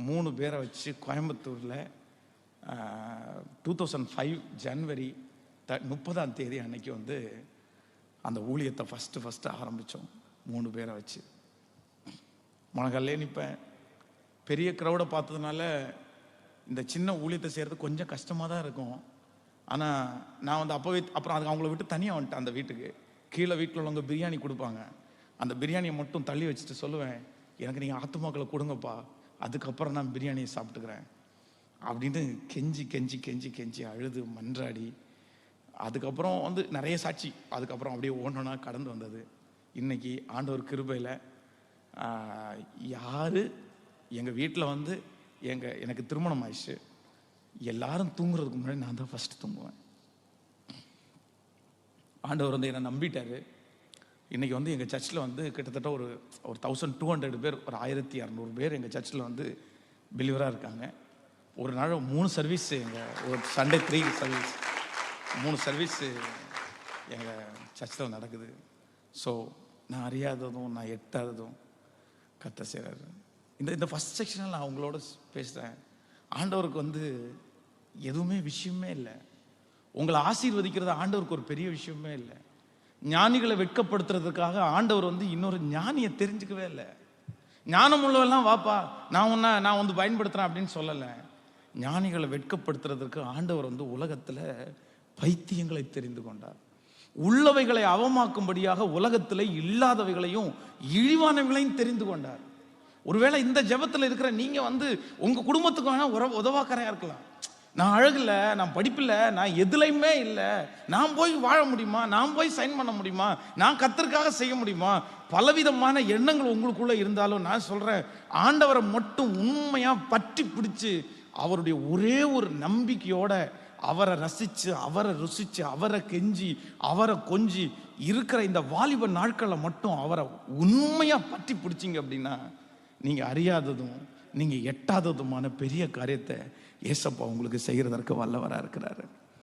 3 பேரை வச்சு கோயம்புத்தூரில் 2005 ஜனவரி 30ஆம் தேதி அன்னைக்கு வந்து அந்த ஊழியத்தை ஃபஸ்ட்டு ஆரம்பித்தோம். 3 பேரை வச்சு மனகல்லே நிற்பேன். பெரிய க்ரௌடை பார்த்ததுனால இந்த சின்ன ஊழியத்தை செய்கிறது கொஞ்சம் கஷ்டமாக தான் இருக்கும். ஆனால் நான் வந்து அப்புறம் அதுக்கு அவங்கள விட்டு தனியாக வந்துட்டேன். அந்த வீட்டுக்கு கீழே வீட்டில் உள்ளவங்க பிரியாணி கொடுப்பாங்க. அந்த பிரியாணியை மட்டும் தள்ளி வச்சுட்டு சொல்லுவேன், எனக்கு நீங்கள் ஆத்துமாக்களை கொடுங்கப்பா, அதுக்கப்புறம் நான் பிரியாணியை சாப்பிட்டுக்கிறேன் அப்படின்னு கெஞ்சி கெஞ்சி கெஞ்சி கெஞ்சி அழுது மன்றாடி அதுக்கப்புறம் வந்து நிறைய சாட்சி அதுக்கப்புறம் அப்படியே ஒன்றா கடந்து வந்தது. இன்னைக்கு ஆண்டவர் கிருபையில் யார் எங்கள் வீட்டில் வந்து எனக்கு திருமணம் ஆயிடுச்சு. எல்லாரும் தூங்குறதுக்கு முன்னாடி நான் தான் ஃபஸ்ட்டு தூங்குவேன். ஆண்டவர் வந்து என்னை நம்பிட்டார். இன்றைக்கி வந்து எங்கள் சர்ச்சில் வந்து கிட்டத்தட்ட ஒரு 1200 பேர், ஒரு 1600 பேர் எங்கள் சர்ச்சில் வந்து பிலீவராக இருக்காங்க. ஒரு நாள் 3 சர்வீஸ், ஒரு சண்டே 3 சர்வீஸ், 3 சர்வீஸ் எங்கள் சர்ச்சில் நடக்குது. ஸோ நான் அறியாததும் நான் எட்டாததும் கர்த்தர் செய்கிறாரு. இந்த ஃபஸ்ட் செக்ஷனில் நான் அவங்களோட பேசுகிறேன். ஆண்டவருக்கு வந்து எதுவுமே விஷயமே இல்லை. உங்களை ஆசீர்வதிக்கிறது ஆண்டவருக்கு ஒரு பெரிய விஷயமே இல்லை. ஞானிகளை வெட்கப்படுத்துறதுக்காக ஆண்டவர் வந்து இன்னொரு ஞானியை தெரிஞ்சுக்கவே இல்லை. ஞானம் உள்ளவெல்லாம் வாப்பா நான் வந்து பயன்படுத்துகிறேன் அப்படின்னு சொல்லலை. ஞானிகளை வெட்கப்படுத்துறதுக்கு ஆண்டவர் வந்து உலகத்தில் பைத்தியங்களை தெரிந்து கொண்டார். உள்ளவைகளை அவமாக்கும்படியாக உலகத்தில் இல்லாதவைகளையும் இழிவானவைகளையும் தெரிந்து கொண்டார். ஒருவேளை இந்த ஜெபத்தில் இருக்கிற நீங்கள் வந்து உங்கள் குடும்பத்துக்கு வேணால் உதவாக்கரையாக இருக்கலாம். நான் அழகில்ல, நான் படிப்பில்லை, நான் எதுலையுமே இல்லை, நான் போய் வாழ முடியுமா, நான் போய் சைன் பண்ண முடியுமா, நான் கர்த்தருக்காக செய்ய முடியுமா, பலவிதமான எண்ணங்கள் உங்களுக்குள்ளே இருந்தாலும் நான் சொல்கிறேன், ஆண்டவரை மட்டும் உண்மையாக பற்றி பிடிச்சி அவருடைய ஒரே ஒரு நம்பிக்கையோட அவரை ரசித்து அவரை ருசித்து அவரை கெஞ்சி அவரை கொஞ்சி இருக்கிற இந்த வாலிப நாட்களில் மட்டும் அவரை உண்மையாக பற்றி பிடிச்சிங்க அப்படின்னா நீங்கள் அறியாததும் நீங்கள் எட்டாததுமான பெரிய காரியத்தை ஏசப்பா உங்களுக்கு செய்கிறதற்கு வல்லவராக இருக்கிறாரு.